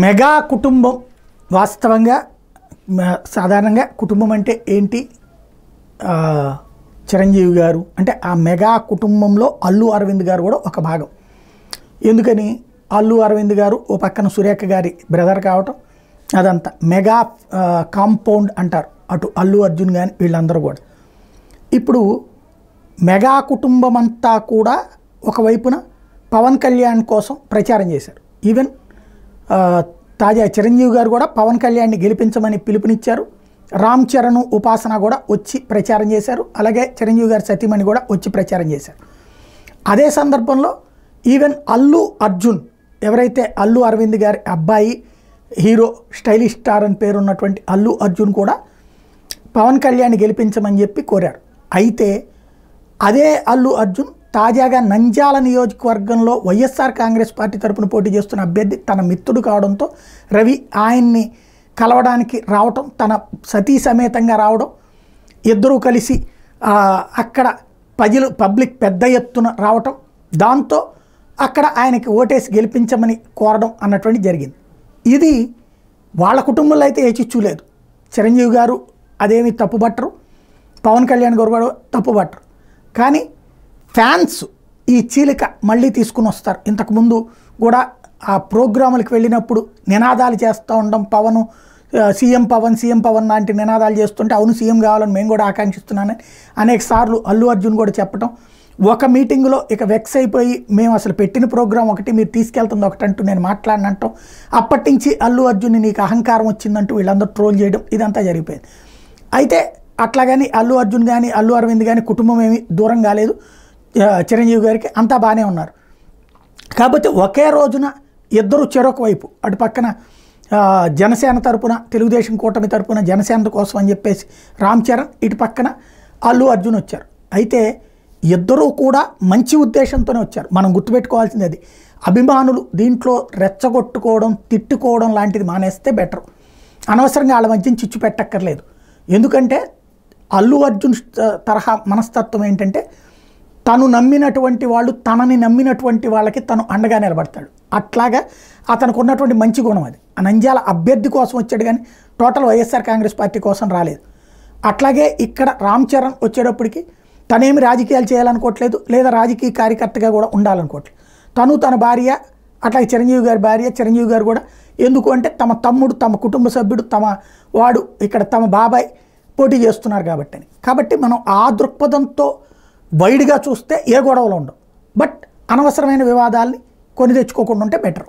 Mega కుటుంబం వాస్తవంగా సాధారణంగా కుటుంబం అంటే ఏంటి? చిరంజీవి గారు అంటే ఆ మెగా కుటుంబంలో అల్లు అరవింద్ గారు కూడా ఒక భాగం. ఎందుకని అల్లు అరవింద్ గారు ఓ పక్కన సురేఖ గారి బ్రదర్ కావటం, అదంతా మెగా కాంపౌండ్ అంటారు. అటు అల్లు అర్జున్ కానీ వీళ్ళందరూ కూడా ఇప్పుడు మెగా కుటుంబం అంతా కూడా ఒకవైపున పవన్ కళ్యాణ్ కోసం ప్రచారం చేశారు. ఈవెన్ తాజా చిరంజీవి గారు కూడా పవన్ కళ్యాణ్ని గెలిపించమని పిలుపునిచ్చారు. రామ్ చరణ్ ఉపాసన కూడా వచ్చి ప్రచారం చేశారు. అలాగే చిరంజీవి గారి సతీమణి కూడా వచ్చి ప్రచారం చేశారు. అదే సందర్భంలో ఈవెన్ అల్లు అర్జున్, ఎవరైతే అల్లు అరవింద్ గారి అబ్బాయి, హీరో, స్టైలిష్ స్టార్ అని పేరున్నటువంటి అల్లు అర్జున్ కూడా పవన్ కళ్యాణ్ని గెలిపించమని చెప్పి కోరారు. అయితే అదే అల్లు అర్జున్ తాజాగా నంద్యాల నియోజకవర్గంలో వైఎస్ఆర్ కాంగ్రెస్ పార్టీ తరపున పోటీ చేస్తున్న అభ్యర్థి తన మిత్రుడు కావడంతో రవి ఆయన్ని కలవడానికి రావటం, తన సతీ సమేతంగా రావడం, ఇద్దరూ కలిసి అక్కడ పబ్లిక్ పెద్ద ఎత్తున రావటం, దాంతో అక్కడ ఆయనకి ఓటేసి గెలిపించమని కోరడం అన్నటువంటి జరిగింది. ఇది వాళ్ళ కుటుంబంలో అయితే ఏ చిచ్చు లేదు. చిరంజీవి గారు అదేమి తప్పుబట్టరు, పవన్ కళ్యాణ్ గారు కూడా తప్పుబట్టరు. కానీ ఫ్యాన్స్ ఈ చీలిక మళ్ళీ తీసుకుని వస్తారు. ఇంతకుముందు కూడా ఆ ప్రోగ్రాములకు వెళ్ళినప్పుడు నినాదాలు చేస్తూ ఉండడం, పవన్ సీఎం పవన్ లాంటి నినాదాలు చేస్తుంటే అవును సీఎం కావాలని మేము కూడా ఆకాంక్షిస్తున్నానని అనేక సార్లు అల్లు అర్జున్ కూడా చెప్పడం, ఒక మీటింగ్లో ఇక వెక్స్ అయిపోయి మేము అసలు పెట్టిన ప్రోగ్రాం ఒకటి మీరు తీసుకెళ్తుంది ఒకటి అంటూ నేను మాట్లాడినట్టు, అప్పటి నుంచి అల్లు అర్జున్ని నీకు అహంకారం వచ్చిందంటూ వీళ్ళందరూ ట్రోల్ చేయడం, ఇదంతా జరిగిపోయింది. అయితే అట్లాగని అల్లు అర్జున్ కానీ అల్లు అరవింద్ కానీ కుటుంబం ఏమి దూరం కాలేదు. చిరంజీవి గారికి అంతా బాగానే ఉన్నారు. కాబట్టి ఒకే రోజున ఇద్దరు చెరొక వైపు, అటు పక్కన జనసేన తరపున, తెలుగుదేశం కూటమి తరపున జనసేన కోసం అని చెప్పేసి రామ్ చరణ్, ఇటు పక్కన అల్లు అర్జున్ వచ్చారు. అయితే ఇద్దరూ కూడా మంచి ఉద్దేశంతోనే వచ్చారు. మనం గుర్తుపెట్టుకోవాల్సింది అది. అభిమానులు దీంట్లో రెచ్చగొట్టుకోవడం, తిట్టుకోవడం లాంటిది మానేస్తే బెటర్. అనవసరంగా వాళ్ళ మధ్యన చిచ్చు పెట్టక్కర్లేదు. ఎందుకంటే అల్లు అర్జున్ తరహా మనస్తత్వం ఏంటంటే తను నమ్మినటువంటి వాళ్ళు, తనని నమ్మినటువంటి వాళ్ళకి తను అండగా నిలబడతాడు. అట్లాగా అతనికి ఉన్నటువంటి మంచి గుణం అది. ఆ నంద్యాల అభ్యర్థి కోసం వచ్చాడు కానీ టోటల్ వైఎస్ఆర్ కాంగ్రెస్ పార్టీ కోసం రాలేదు. అట్లాగే ఇక్కడ రామ్ చరణ్ వచ్చేటప్పటికి తనేమి రాజకీయాలు చేయాలనుకోవట్లేదు, లేదా రాజకీయ కార్యకర్తగా కూడా ఉండాలనుకోవట్లేదు. తన భార్య, అట్లాగే చిరంజీవి గారి భార్య, చిరంజీవి గారు కూడా ఎందుకు అంటే తమ తమ్ముడు, తమ కుటుంబ సభ్యుడు, తమ వాడు, ఇక్కడ తమ బాబాయ్ పోటీ చేస్తున్నారు కాబట్టి మనం ఆ దృక్పథంతో వైడ్గా చూస్తే ఏ గొడవలు ఉండవు. బట్ అనవసరమైన వివాదాల్ని కొని తెచ్చుకోకుండా ఉంటే బెటర్.